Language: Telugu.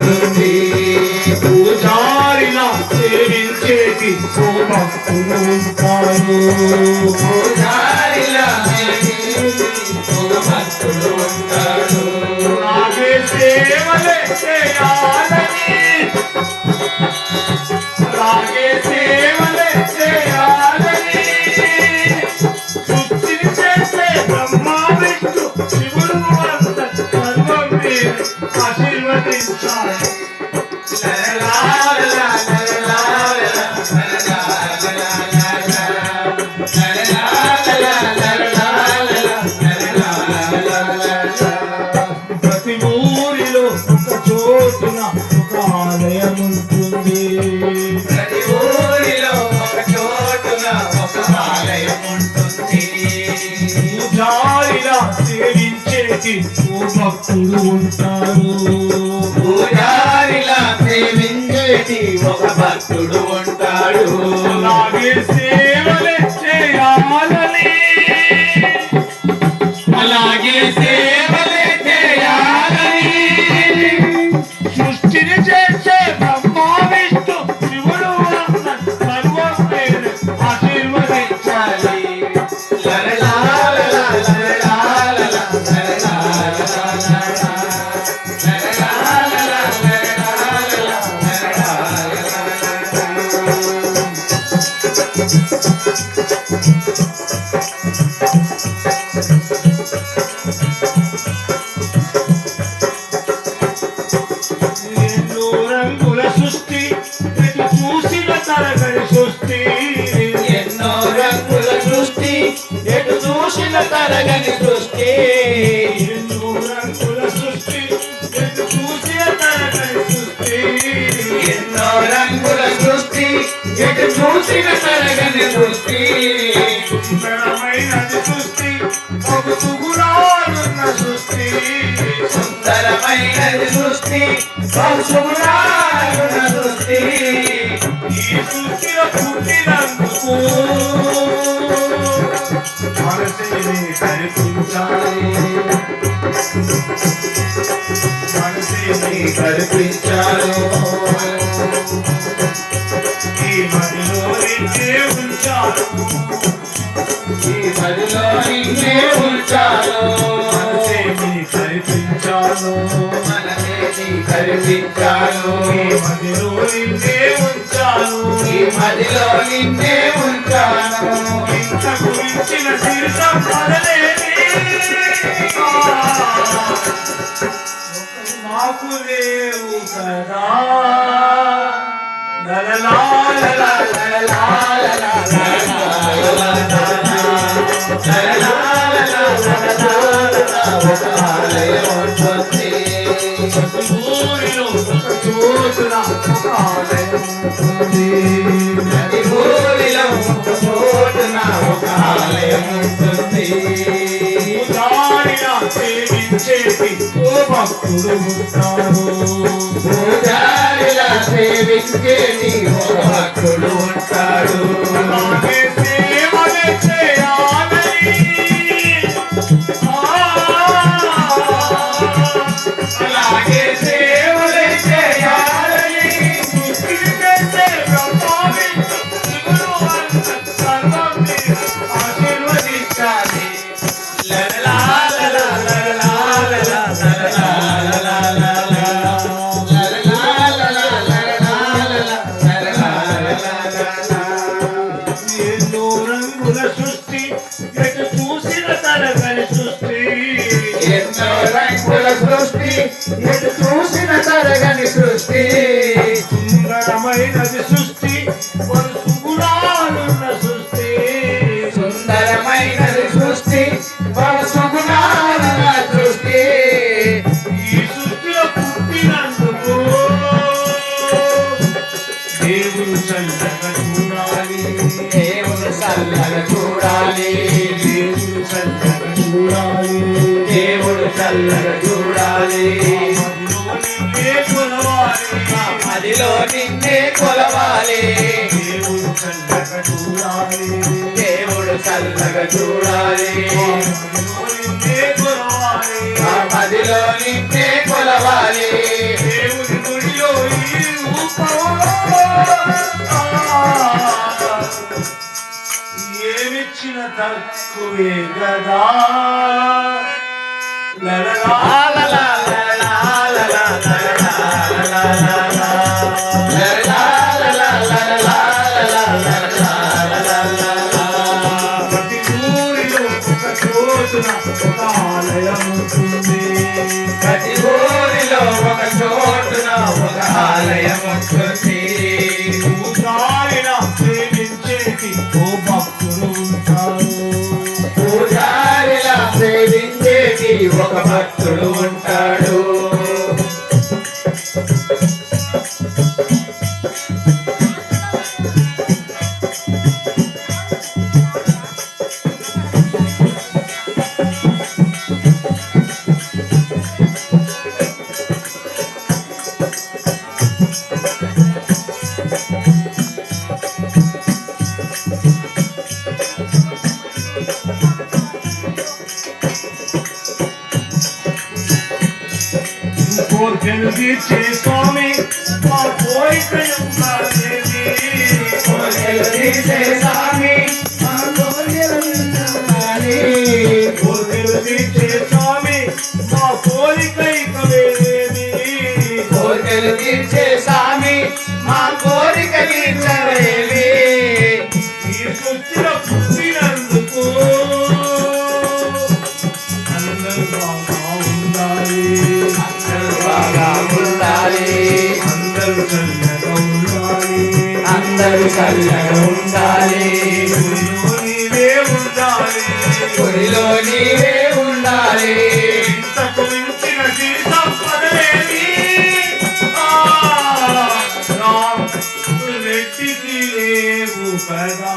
ఉంటుంది. పూజారిలా సేవించేటి భక్తుడు ఉంటాడు. పూజారిలా భక్తుడు ఉంటాడు. నాగే సేవలే చేయాలని, నాగే సేవలే చేయాలని సృష్టిని చేసే బ్రహ్మ విష్ణు శివుడు అంత సర్వం ఆశీర్వదించాడు. ప్రతి ఊరిలో ఒక చోటున ఒక ఆలయం ఉంటుంది. ప్రతి ఊరిలో ఒక చోటున ఒక ఆలయం ఉంటుంది. పూజారిలా సేవించేటి ఓ భక్తుడు ఉంటాడు. పూజారిలా సేవించేటి ఒక భక్తుడు ఉంటాడు. అలాగే సేవలే చేయాలని, అలాగే సేవలే చేయాలని సృష్టిని చేసే బ్రహ్మ విష్ణు శివుడు సర్వం ఆశీర్వదించాలి. ఎన్నో రంగుల సృష్టి ఎటు చూసిన తరగని సృష్టి, ఎన్నో రంగుల సృష్టి ఎటు చూసిన తరగని సృష్టి. ఎన్నో రంగుల సృష్టి ఎటు చూసిన తరగని సృష్టి. ఎన్నో రంగుల సృష్టి ఎటు చూసిన తరగని సృష్టి. సుందరమైనది సృష్టి ఒక సుగుణాలున్న సృష్టి. సుందరమైనది సృష్టి సంసుగుణాలున్న సృష్టి. ఈ సృష్టిలో పుట్టినందుకు మనసుని కల్పించాలి, మనసుని కల్పించారు. ఈ మదిలో నిన్నే ఉంచాను, ఈ మదిలో నిన్నే ఉంచాను. మనసేని కల్పించాను, మనసేని కల్పించాను. ఈ మదిలో నిన్నే ఉంచాను, ఈ మదిలో నిన్నే ఉంచాను. ఇంతకు మించిన సిరి సంపదలేని మాకు లేవు కదా. లలలాలలా, లలలాలలా, ఒక ఆలయం ఉంటుంది. ఊరిలో ఒక చోటున ఒక ఆలయం ఉంటుంది. ప్రతి ఊరిలో ఒక చోటున ఒక ఆలయం ఉంటుంది. పూజారిలా సేవించేటి ఓ భక్తుడు ఉంటాడు. పూజారిలా సేవించేటి ఒక భక్తుడు ఉంటాడు. అలాగే సేవలే చేయాలని, అలాగే సేవలే చేయాలని సృష్టిని చేసే బ్రహ్మ విష్ణు శివుడు అంత సర్వం ఆశీర్వదించాలి. ఎన్నో రంగుల సృష్టి ఎటు చూసిన తరగని సృష్టి. ఎన్నో రంగుల సృష్టి ఎటు చూసిన తరగని సృష్టి. సుందరమైనది సృష్టి పలు సుగుణాలున్న సృష్టి. సుందరమైనది సృష్టి సుగుణాలున్న సృష్టి. ఈ సృష్టిలో పుట్టినందుకు దేవుడు చల్లగా చూడాలి, దేవుడు చల్లగా చూడాలి. దేవుడు చల్లగా చూడాలి. దేవుడు చల్లగా చూడాలి. మదిలో నిన్నే కొలవాలి, మదిలో నిన్నే కొలవాలి. దేవుడు చల్లగా చూడాలి, దేవుడు చల్లగా చూడాలి. మదిలో నిన్నే కొలవాలి. మదిలో నిన్నే కొలవాలి. దేవుడి గుడి తక్కువే గదా లలలా ప్రతి ఊరిలో ఒక చోటున ఒక ఆలయం ఉంటుంది. ప్రతి ఊరిలో ఒక చోటున ఒక ఆలయం ఉంటుంది. పూజారిలా ప్రేమించేటి ఓ భక్తులు ఉంటారు. పూజారిలా సేవించేటి ఒక భక్తుడు ఉంటాడు. కోర్కెలు తీర్చే స్వామి మా కోరికలు కాదేవి. కోరికలు తీర్చే స్వామి మా కోరికలు తీర్చాలి. కోర్కెలు తీర్చే స్వామి మా కోరికైకవేమి. కోరికలు తీర్చే స్వామి మా కోరిక తీర్చవేమి. ఈ సృష్టిలో పుట్టినందుకు అందరూ బాగా ఉండాలి. అందరూ బాగా ఉండాలి. అందరూ చల్లగా ఉండాలి. అందరూ చల్లగా ఉండాలి. ఊరిలో నీవే ఉండాలి. ఊరిలో నీవే ఉండాలి. ఇంతకు మించిన సిరి సంపదలేవి రామ్ రెడ్డికి లేవు కదా.